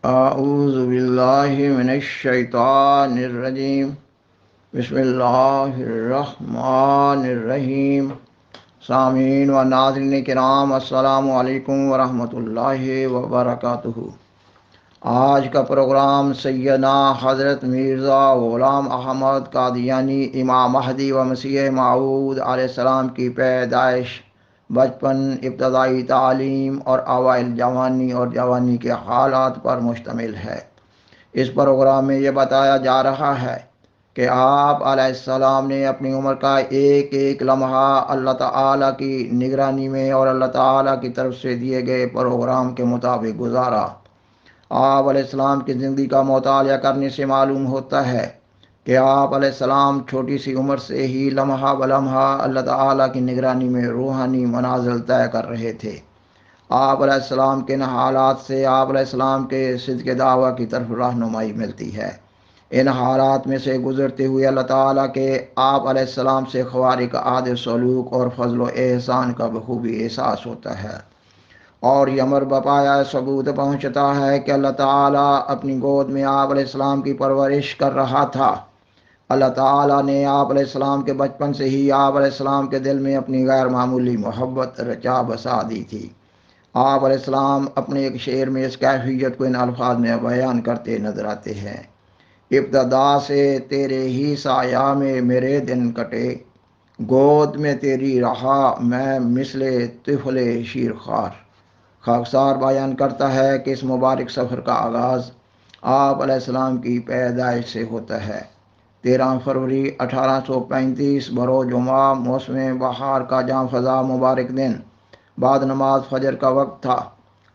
اعوذ باللہ من الشیطان الرجیم بسم اللہ الرحمن الرحیم۔ سامعین و ناظرین کرام، السلام علیکم ورحمۃ اللہ وبرکاتہ۔ آج کا پروگرام سیدنا حضرت مرزا غلام احمد قادیانی امام مہدی و مسیح موعود علیہ السلام کی پیدائش، بچپن، ابتدائی تعلیم اور اوائل جوانی اور جوانی کے حالات پر مشتمل ہے۔ اس پروگرام میں یہ بتایا جا رہا ہے کہ آپ علیہ السلام نے اپنی عمر کا ایک ایک لمحہ اللہ تعالیٰ کی نگرانی میں اور اللہ تعالیٰ کی طرف سے دیے گئے پروگرام کے مطابق گزارا۔ آپ علیہ السلام کی زندگی کا مطالعہ کرنے سے معلوم ہوتا ہے کہ آپ علیہ السلام چھوٹی سی عمر سے ہی لمحہ بلمحہ اللہ تعالیٰ کی نگرانی میں روحانی منازل طے کر رہے تھے۔ آپ علیہ السلام کے ان حالات سے آپ علیہ السلام کے صدق دعویٰ کی طرف رہنمائی ملتی ہے۔ ان حالات میں سے گزرتے ہوئے اللہ تعالیٰ کے آپ علیہ السلام سے خوارق عادت سلوک اور فضل و احسان کا بخوبی احساس ہوتا ہے، اور یہ امر بپایا ثبوت پہنچتا ہے کہ اللہ تعالیٰ اپنی گود میں آپ علیہ السلام کی پرورش کر رہا تھا۔ اللہ تعالیٰ نے آپ علیہ السلام کے بچپن سے ہی آپ علیہ السلام کے دل میں اپنی غیر معمولی محبت رچا بسا دی تھی۔ آپ علیہ السلام اپنے ایک شعر میں اس کیفیت کو ان الفاظ میں بیان کرتے نظر آتے ہیں: ابتدا سے تیرے ہی سایہ میں میرے دن کٹے، گود میں تیری رہا میں مثل طفل شیرخوار۔ خاکسار بیان کرتا ہے کہ اس مبارک سفر کا آغاز آپ علیہ السلام کی پیدائش سے ہوتا ہے۔ 13 فروری 1835 بروز جمعہ، موسم بہار کا جاں فضا مبارک دن، بعد نماز فجر کا وقت تھا۔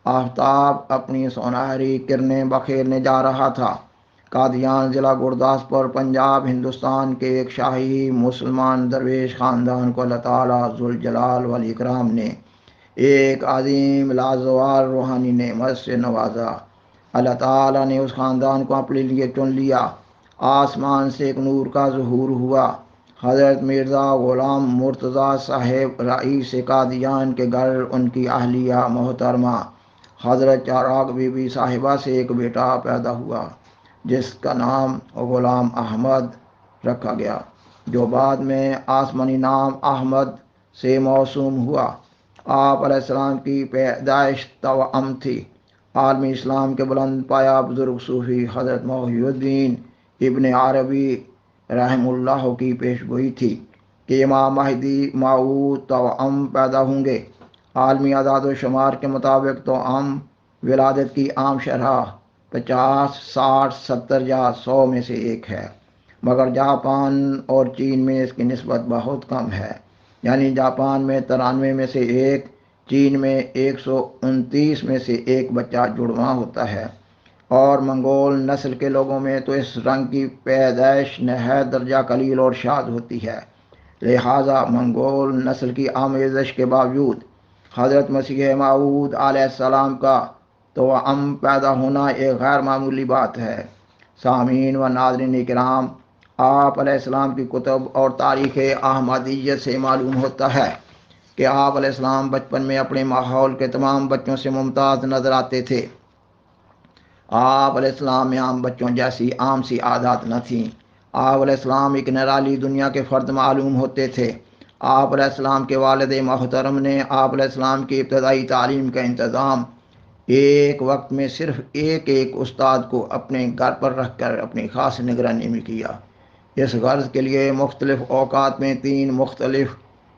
آفتاب اپنی سنہری کرنیں بکھیرنے جا رہا تھا۔ قادیان، ضلع گرداسپور، پنجاب، ہندوستان کے ایک شاہی مسلمان درویش خاندان کو اللہ تعالیٰ ذوالجلال والاکرام نے ایک عظیم لازوال روحانی نعمت سے نوازا۔ اللہ تعالیٰ نے اس خاندان کو اپنے لیے چن لیا۔ آسمان سے ایک نور کا ظہور ہوا۔ حضرت مرزا غلام مرتضیٰ صاحب رئیس قادیان کے گھر ان کی اہلیہ محترمہ حضرت چراغ بی بی صاحبہ سے ایک بیٹا پیدا ہوا جس کا نام غلام احمد رکھا گیا، جو بعد میں آسمانی نام احمد سے موسوم ہوا۔ آپ علیہ السلام کی پیدائش توأم تھی۔ عالمی اسلام کے بلند پایہ بزرگ صوفی حضرت محی الدین ابن عربی رحم اللہ کی پیشگوئی تھی کہ امام مہدی موعود توأم پیدا ہوں گے۔ عالمی اعداد و شمار کے مطابق توأم ولادت کی عام شرح 50، 60، 70 یا 100 میں سے ایک ہے، مگر جاپان اور چین میں اس کی نسبت بہت کم ہے، یعنی جاپان میں 93 میں سے ایک، چین میں 129 میں سے ایک بچہ جڑواں ہوتا ہے، اور منگول نسل کے لوگوں میں تو اس رنگ کی پیدائش نہایت درجہ قلیل اور شاذ ہوتی ہے۔ لہٰذا منگول نسل کی آمیزش کے باوجود حضرت مسیح موعود علیہ السلام کا توأم پیدا ہونا ایک غیر معمولی بات ہے۔ سامعین و ناظرین کرام، آپ علیہ السلام کی کتب اور تاریخ احمدیت سے معلوم ہوتا ہے کہ آپ علیہ السلام بچپن میں اپنے ماحول کے تمام بچوں سے ممتاز نظر آتے تھے۔ آپ علیہ السلام میں عام بچوں جیسی عام سی عادات نہ تھیں۔ آپ علیہ السلام ایک نرالی دنیا کے فرد معلوم ہوتے تھے۔ آپ علیہ السلام کے والد محترم نے آپ علیہ السلام کی ابتدائی تعلیم کا انتظام ایک وقت میں صرف ایک استاد کو اپنے گھر پر رکھ کر اپنی خاص نگرانی میں کیا۔ اس غرض کے لیے مختلف اوقات میں 3 مختلف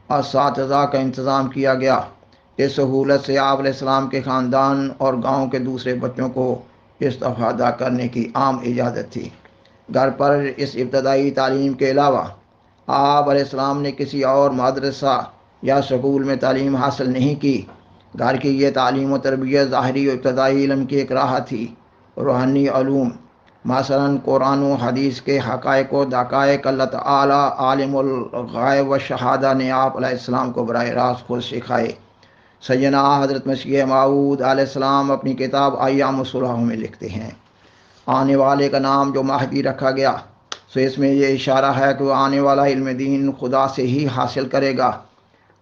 اساتذہ کا انتظام کیا گیا۔ اس سہولت سے آپ علیہ السلام کے خاندان اور گاؤں کے دوسرے بچوں کو استفادہ کرنے کی عام اجازت تھی۔ گھر پر اس ابتدائی تعلیم کے علاوہ آپ علیہ السلام نے کسی اور مدرسہ یا سکول میں تعلیم حاصل نہیں کی۔ گھر کی یہ تعلیم و تربیت ظاہری و ابتدائی علم کی ایک راہ تھی۔ روحانی علوم مثلاً قرآن و حدیث کے حقائق و دقائق اللہ تعالیٰ عالم الغیب و شہادہ نے آپ علیہ السلام کو براہ راست خود سکھائے۔ سیدنا حضرت مسیح موعود علیہ السلام اپنی کتاب ایام الصلح میں لکھتے ہیں: آنے والے کا نام جو مہدی رکھا گیا، سو اس میں یہ اشارہ ہے کہ وہ آنے والا علم دین خدا سے ہی حاصل کرے گا،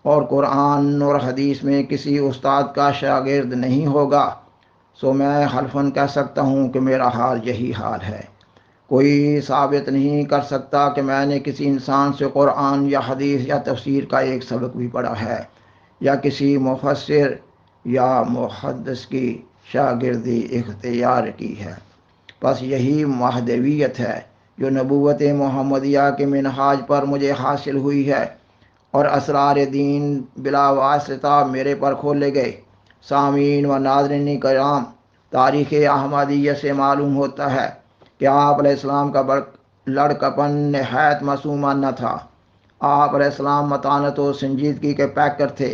اور قرآن اور حدیث میں کسی استاد کا شاگرد نہیں ہوگا۔ سو میں حلفاً کہہ سکتا ہوں کہ میرا حال یہی حال ہے۔ کوئی ثابت نہیں کر سکتا کہ میں نے کسی انسان سے قرآن یا حدیث یا تفسیر کا ایک سبق بھی پڑھا ہے، یا کسی مفسر یا محدث کی شاگردی اختیار کی ہے۔ بس یہی مہدویت ہے جو نبوت محمدیہ کے منہاج پر مجھے حاصل ہوئی ہے، اور اسرار دین بلا واسطہ میرے پر کھولے گئے۔ سامعین و ناظرین کرام، تاریخ احمدیہ سے معلوم ہوتا ہے کہ آپ علیہ السلام کا لڑکپن نہایت معصومانہ تھا۔ آپ علیہ السلام متانت و سنجیدگی کے پیکر تھے۔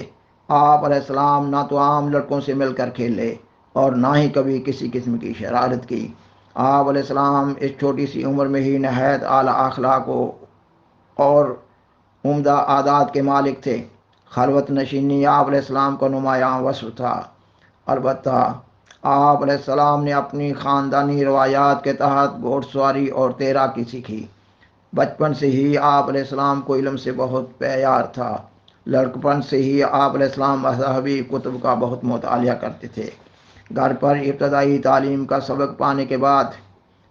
آپ علیہ السلام نہ تو عام لڑکوں سے مل کر کھیلے اور نہ ہی کبھی کسی قسم کی شرارت کی۔ آپ علیہ السلام اس چھوٹی سی عمر میں ہی نہایت اعلیٰ اخلاق اور عمدہ عادات کے مالک تھے۔ خلوت نشینی آپ علیہ السلام کا نمایاں وصف تھا۔ البتہ آپ علیہ السلام نے اپنی خاندانی روایات کے تحت گھوڑ سواری اور تیراکی سیکھی۔ بچپن سے ہی آپ علیہ السلام کو علم سے بہت پیار تھا۔ لڑکپن سے ہی آپ علیہ السلام مذہبی کتب کا بہت مطالعہ کرتے تھے۔ گھر پر ابتدائی تعلیم کا سبق پانے کے بعد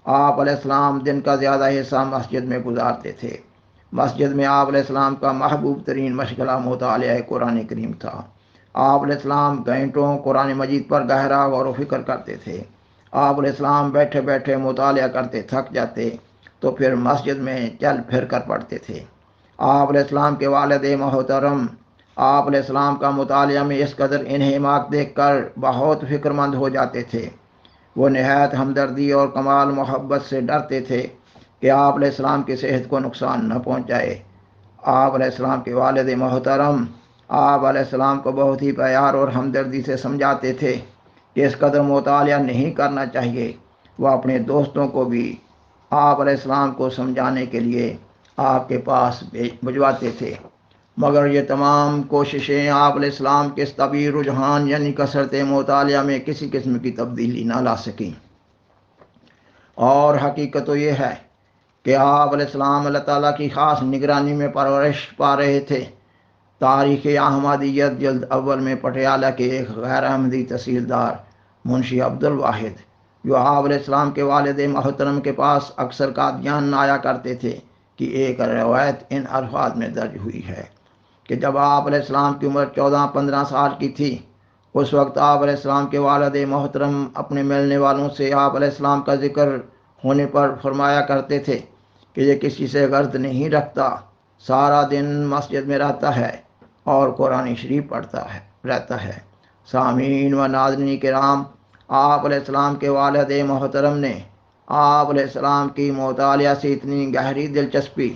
آپ علیہ السلام دن کا زیادہ حصہ مسجد میں گزارتے تھے۔ مسجد میں آپ علیہ السلام کا محبوب ترین مشغلہ مطالعہ قرآن کریم تھا۔ آپ علیہ السلام گھنٹوں قرآن مجید پر گہرا غور و فکر کرتے تھے۔ آپ علیہ السلام بیٹھے بیٹھے مطالعہ کرتے تھک جاتے تو پھر مسجد میں چل پھر کر پڑھتے تھے۔ آپ علیہ السلام کے والد محترم آپ علیہ السلام کا مطالعہ میں اس قدر انہماک دیکھ کر بہت فکر مند ہو جاتے تھے۔ وہ نہایت ہمدردی اور کمال محبت سے ڈرتے تھے کہ آپ علیہ السلام کی صحت کو نقصان نہ پہنچائے۔ آپ علیہ السلام کے والد محترم آپ علیہ السلام کو بہت ہی پیار اور ہمدردی سے سمجھاتے تھے کہ اس قدر مطالعہ نہیں کرنا چاہیے۔ وہ اپنے دوستوں کو بھی آپ علیہ السلام کو سمجھانے کے لیے آپ کے پاس بھجواتے تھے، مگر یہ تمام کوششیں آپ علیہ السلام کے اس طبعی رجحان یعنی کثرت مطالعہ میں کسی قسم کی تبدیلی نہ لا سکیں۔ اور حقیقت تو یہ ہے کہ آپ علیہ السلام اللہ تعالیٰ کی خاص نگرانی میں پرورش پا رہے تھے۔ تاریخ احمدیت جلد اول میں پٹیالہ کے ایک غیر احمدی تحصیلدار منشی عبدالواحد، جو آپ علیہ السلام کے والد محترم کے پاس اکثر قادیان آیا کرتے تھے، کی ایک روایت ان الفاظ میں درج ہوئی ہے کہ جب آپ علیہ السلام کی عمر 14-15 سال کی تھی، اس وقت آپ علیہ السلام کے والد محترم اپنے ملنے والوں سے آپ علیہ السلام کا ذکر ہونے پر فرمایا کرتے تھے کہ یہ کسی سے غرض نہیں رکھتا، سارا دن مسجد میں رہتا ہے اور قرآن شریف پڑھتا رہتا ہے۔ سامعین و ناظرین کرام، آپ علیہ السلام کے والد محترم نے آپ علیہ السلام کی مطالعہ سے اتنی گہری دلچسپی،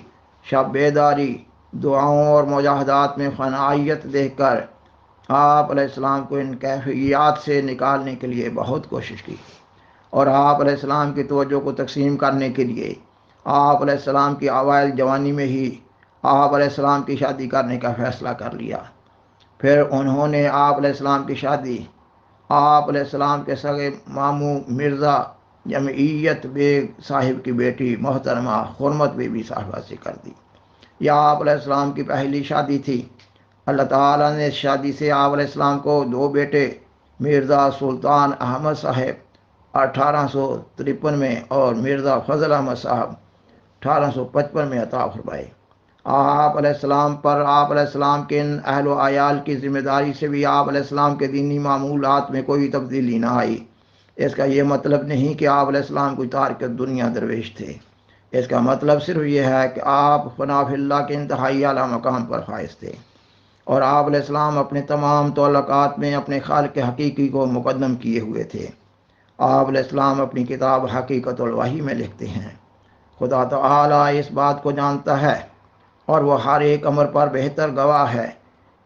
شب بیداری، دعاؤں اور مجاہدات میں فنائیت دیکھ کر آپ علیہ السلام کو ان کیفیات سے نکالنے کے لیے بہت کوشش کی، اور آپ علیہ السلام کی توجہ کو تقسیم کرنے کے لیے آپ علیہ السلام کی اوائل جوانی میں ہی آپ علیہ السلام کی شادی کرنے کا فیصلہ کر لیا۔ پھر انہوں نے آپ علیہ السلام کی شادی آپ علیہ السلام کے سگے ماموں مرزا جمعیت بیگ صاحب کی بیٹی محترمہ حرمت بی بی صاحبہ سے کر دی۔ یہ آپ علیہ السلام کی پہلی شادی تھی۔ اللہ تعالیٰ نے اس شادی سے آپ علیہ السلام کو 2 بیٹے مرزا سلطان احمد صاحب 1853 میں اور مرزا فضل احمد صاحب 1855 میں عطا فرمائے۔ آپ علیہ السلام پر آپ علیہ السلام کے ان اہل و عیال کی ذمہ داری سے بھی آپ علیہ السلام کے دینی معمولات میں کوئی تبدیلی نہ آئی۔ اس کا یہ مطلب نہیں کہ آپ علیہ السلام کوئی تارک دنیا درویش تھے۔ اس کا مطلب صرف یہ ہے کہ آپ فنا فی اللہ کے انتہائی اعلیٰ مقام پر فائز تھے، اور آپ علیہ السلام اپنے تمام تعلقات میں اپنے خالق حقیقی کو مقدم کیے ہوئے تھے۔ آپ علیہ السلام اپنی کتاب حقیقت الوحی میں لکھتے ہیں، خدا تعالیٰ اس بات کو جانتا ہے اور وہ ہر ایک امر پر بہتر گواہ ہے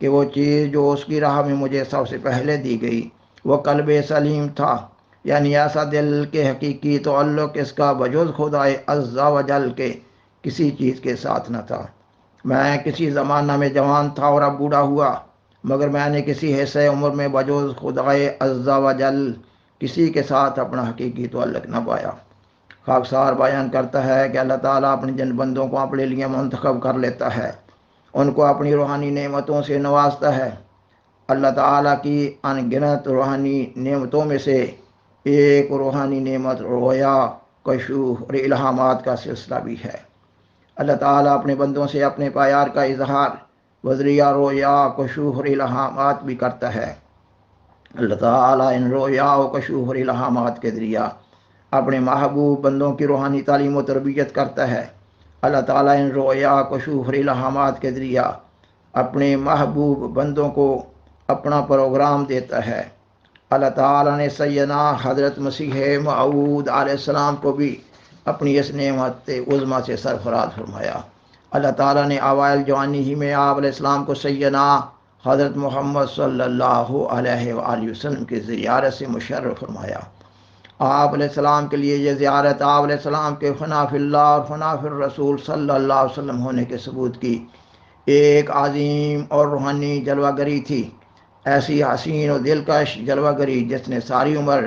کہ وہ چیز جو اس کی راہ میں مجھے سب سے پہلے دی گئی وہ قلب سلیم تھا، یعنی ایسا دل کے حقیقی تعلق اس کا بجز خدائے عز و جل کے کسی چیز کے ساتھ نہ تھا۔ میں کسی زمانہ میں جوان تھا اور اب بوڑھا ہوا، مگر میں نے کسی حصے عمر میں بجز خدائے عز و جل کسی کے ساتھ اپنا حقیقی تعلق نہ پایا۔ خاکسار بیان کرتا ہے کہ اللہ تعالیٰ اپنے جن بندوں کو اپنے لیے منتخب کر لیتا ہے، ان کو اپنی روحانی نعمتوں سے نوازتا ہے۔ اللہ تعالیٰ کی ان گنت روحانی نعمتوں میں سے ایک روحانی نعمت رویا، کشوف اور الہامات کا سلسلہ بھی ہے۔ اللہ تعالیٰ اپنے بندوں سے اپنے پیار کا اظہار بذریعہ رویا، کشوف اور الہامات بھی کرتا ہے۔ اللہ تعالیٰ ان رویا و کشوف اور الہامات کے ذریعہ اپنے محبوب بندوں کی روحانی تعلیم و تربیت کرتا ہے۔ اللہ تعالیٰ ان رویا، کشوف اور الہامات کے ذریعہ اپنے محبوب بندوں کو اپنا پروگرام دیتا ہے۔ اللہ تعالیٰ نے سیدنا حضرت مسیح موعود علیہ السلام کو بھی اپنی اس نعمت عظمیٰ سے سرفراز فرمایا۔ اللہ تعالیٰ نے اوائل جوانی ہی میں آپ علیہ السلام کو سیدنا حضرت محمد صلی اللہ علیہ وآلہ وسلم کی زیارت سے مشرف فرمایا۔ آپ علیہ السلام کے لیے یہ زیارت آپ علیہ السلام کے فنا فی اللہ اور فنا فی الرسول صلی اللہ علیہ وسلم ہونے کے ثبوت کی ایک عظیم اور روحانی جلوہ گری تھی، ایسی حسین و دلکش جلوہ گری جس نے ساری عمر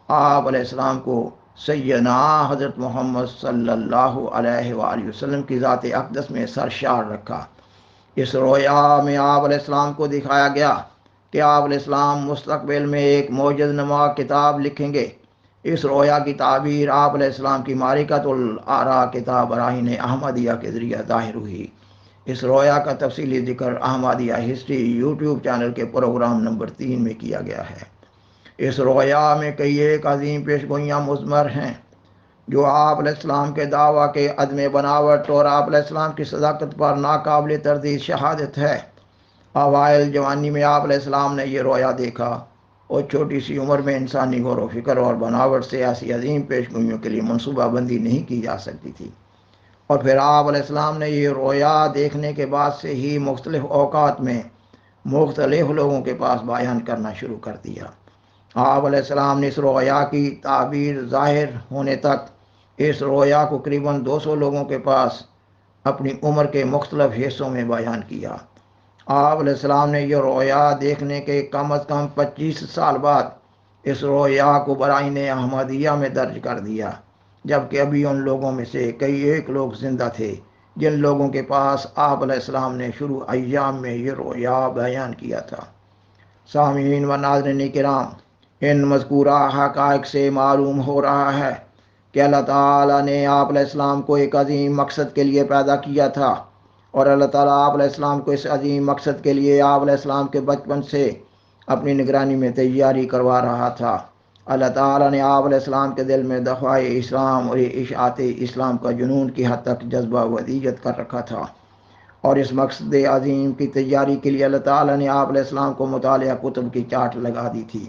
آپ علیہ السلام کو سیدنا حضرت محمد صلی اللہ علیہ وآلہ وسلم کی ذات اقدس میں سرشار رکھا۔ اس رویا میں آپ علیہ السلام کو دکھایا گیا کہ آپ علیہ السلام مستقبل میں ایک معجز نما کتاب لکھیں گے۔ اس رویا کی تعبیر آپ علیہ السلام کی معرکۃ الآراء کتاب براہین احمدیہ کے ذریعہ ظاہر ہوئی۔ اس رویا کا تفصیلی ذکر احمدیہ ہسٹری یوٹیوب چینل کے پروگرام نمبر 3 میں کیا گیا ہے۔ اس رویا میں کئی ایک عظیم پیشگوئیاں مضمر ہیں جو آپ علیہ السلام کے دعویٰ کے عدم بناوٹ اور آپ علیہ السلام کی صداقت پر ناقابل تردید شہادت ہے۔ اوائل جوانی میں آپ علیہ السلام نے یہ رویا دیکھا اور چھوٹی سی عمر میں انسانی غور و فکر اور بناوٹ سے ایسی عظیم پیشگوئیوں کے لیے منصوبہ بندی نہیں کی جا سکتی تھی، اور پھر آپ علیہ السلام نے یہ رویا دیکھنے کے بعد سے ہی مختلف اوقات میں مختلف لوگوں کے پاس بیان کرنا شروع کر دیا۔ آپ علیہ السلام نے اس رویا کی تعبیر ظاہر ہونے تک اس رویا کو تقریباً 200 لوگوں کے پاس اپنی عمر کے مختلف حصوں میں بیان کیا۔ آپ علیہ السلام نے یہ رویا دیکھنے کے کم از کم 25 سال بعد اس رویا کو براہین احمدیہ میں درج کر دیا، جبکہ ابھی ان لوگوں میں سے کئی ایک لوگ زندہ تھے جن لوگوں کے پاس آپ علیہ السلام نے شروع ایام میں یہ رویا بیان کیا تھا۔ سامعین و ناظرین کرام، ان مذکورہ حقائق سے معلوم ہو رہا ہے کہ اللہ تعالیٰ نے آپ علیہ السلام کو ایک عظیم مقصد کے لیے پیدا کیا تھا، اور اللہ تعالیٰ آپ علیہ السلام کو اس عظیم مقصد کے لیے آپ علیہ السلام کے بچپن سے اپنی نگرانی میں تیاری کروا رہا تھا۔ اللہ تعالیٰ نے آپ علیہ السلام کے دل میں دفاع اسلام اور اشاعت اسلام کا جنون کی حد تک جذبہ ودیت کر رکھا تھا، اور اس مقصد عظیم کی تیاری کے لیے اللہ تعالیٰ نے آپ علیہ السلام کو مطالعہ کتب کی چاٹ لگا دی تھی۔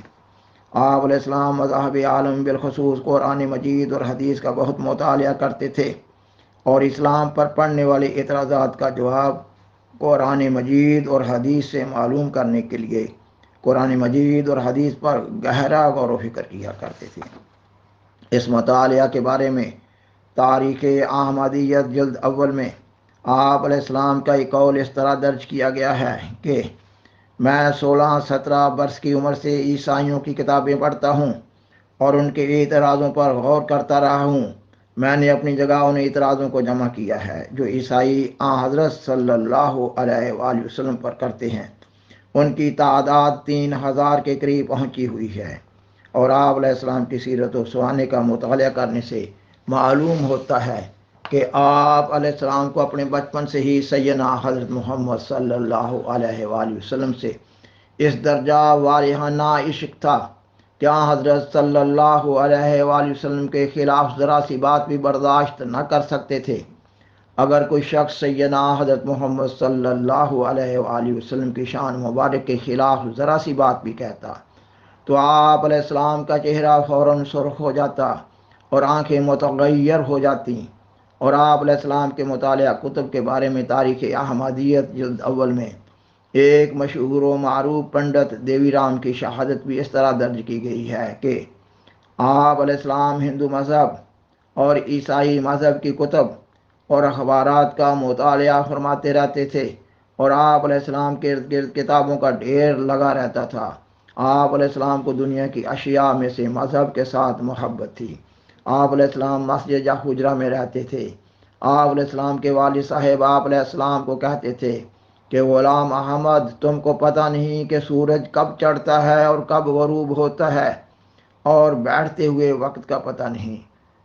آپ علیہ السلام مذاہب عالم بالخصوص قرآن مجید اور حدیث کا بہت مطالعہ کرتے تھے، اور اسلام پر پڑنے والے اعتراضات کا جواب قرآن مجید اور حدیث سے معلوم کرنے کے لیے قرآن مجید اور حدیث پر گہرا غور و فکر کیا کرتے تھے۔ اس مطالعہ کے بارے میں تاریخ احمدیت جلد اول میں آپ علیہ السلام کا ایک قول اس طرح درج کیا گیا ہے کہ میں 16-17 برس کی عمر سے عیسائیوں کی کتابیں پڑھتا ہوں اور ان کے اعتراضوں پر غور کرتا رہا ہوں۔ میں نے اپنی جگہ ان اعتراضوں کو جمع کیا ہے جو عیسائی حضرت صلی اللہ علیہ وآلہ وسلم پر کرتے ہیں۔ ان کی تعداد 3000 کے قریب پہنچی ہوئی ہے، اور آپ علیہ السلام کی سیرت و سوانح کا مطالعہ کرنے سے معلوم ہوتا ہے کہ آپ علیہ السلام کو اپنے بچپن سے ہی سیدنا حضرت محمد صلی اللہ علیہ وآلہ وسلم سے اس درجہ والہانہ عشق تھا کہ حضرت صلی اللہ علیہ وآلہ وسلم کے خلاف ذرا سی بات بھی برداشت نہ کر سکتے تھے۔ اگر کوئی شخص سیدنا حضرت محمد صلی اللہ علیہ وآلہ وسلم کی شان مبارک کے خلاف ذرا سی بات بھی کہتا تو آپ علیہ السلام کا چہرہ فوراً سرخ ہو جاتا اور آنکھیں متغیر ہو جاتی، اور آپ علیہ السلام کے مطالعہ کتب کے بارے میں تاریخ احمدیت جلد اول میں ایک مشہور و معروف پنڈت دیوی رام کی شہادت بھی اس طرح درج کی گئی ہے کہ آپ علیہ السلام ہندو مذہب اور عیسائی مذہب کی کتب اور اخبارات کا مطالعہ فرماتے رہتے تھے، اور آپ علیہ السلام کے ارد گرد کتابوں کا ڈھیر لگا رہتا تھا۔ آپ علیہ السلام کو دنیا کی اشیاء میں سے مذہب کے ساتھ محبت تھی۔ آپ علیہ السلام مسجد یا حجرہ میں رہتے تھے۔ آپ علیہ السلام کے والد صاحب آپ علیہ السلام کو کہتے تھے کہ غلام احمد، تم کو پتہ نہیں کہ سورج کب چڑھتا ہے اور کب غروب ہوتا ہے، اور بیٹھتے ہوئے وقت کا پتہ نہیں۔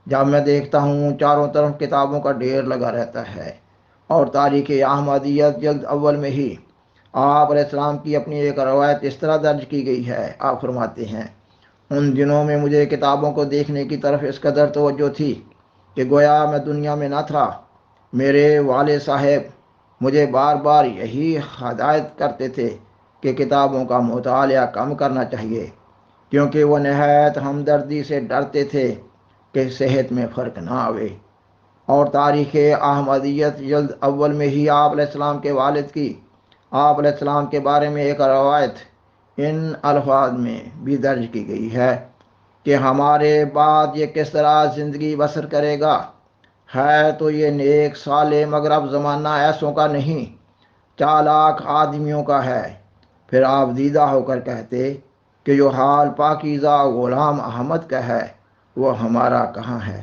جب میں دیکھتا ہوں چاروں طرف کتابوں کا ڈھیر لگا رہتا ہے، اور تاریخ احمدیت جلد اول میں ہی آپ علیہ السلام کی اپنی ایک روایت اس طرح درج کی گئی ہے۔ آپ فرماتے ہیں، ان دنوں میں مجھے کتابوں کو دیکھنے کی طرف اس قدر توجہ تھی کہ گویا میں دنیا میں نہ تھا۔ میرے والد صاحب مجھے بار بار یہی ہدایت کرتے تھے کہ کتابوں کا مطالعہ کم کرنا چاہیے، کیونکہ وہ نہایت ہمدردی سے ڈرتے تھے کہ صحت میں فرق نہ آوے۔ اور تاریخ احمدیت جلد اول میں ہی آپ علیہ السلام کے والد کی آپ علیہ السلام کے بارے میں ایک روایت ان الفاظ میں بھی درج کی گئی ہے کہ ہمارے بعد یہ کس طرح زندگی بسر کرے گا، ہے تو یہ نیک صالح، مگر اب زمانہ ایسوں کا نہیں، چالاک آدمیوں کا ہے۔ پھر آپ دیدہ ہو کر کہتے کہ جو حال پاکیزہ غلام احمد کا ہے وہ ہمارا کہاں ہے؟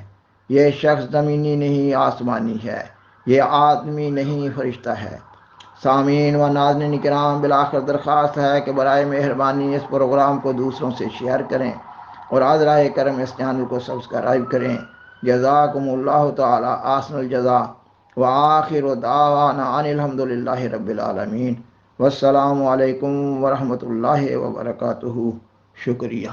یہ شخص زمینی نہیں آسمانی ہے، یہ آدمی نہیں فرشتہ ہے۔ سامعین و ناظرین کرام، بالآخر درخواست ہے کہ برائے مہربانی اس پروگرام کو دوسروں سے شیئر کریں اور عذرائے کرم اس چینل کو سبسکرائب کریں۔ جزاکم اللہ تعالی احسن الجزا، وآخر دعوانا ان الحمد للہ رب العالمین، والسلام علیکم ورحمۃ اللہ وبرکاتہ۔ شکریہ۔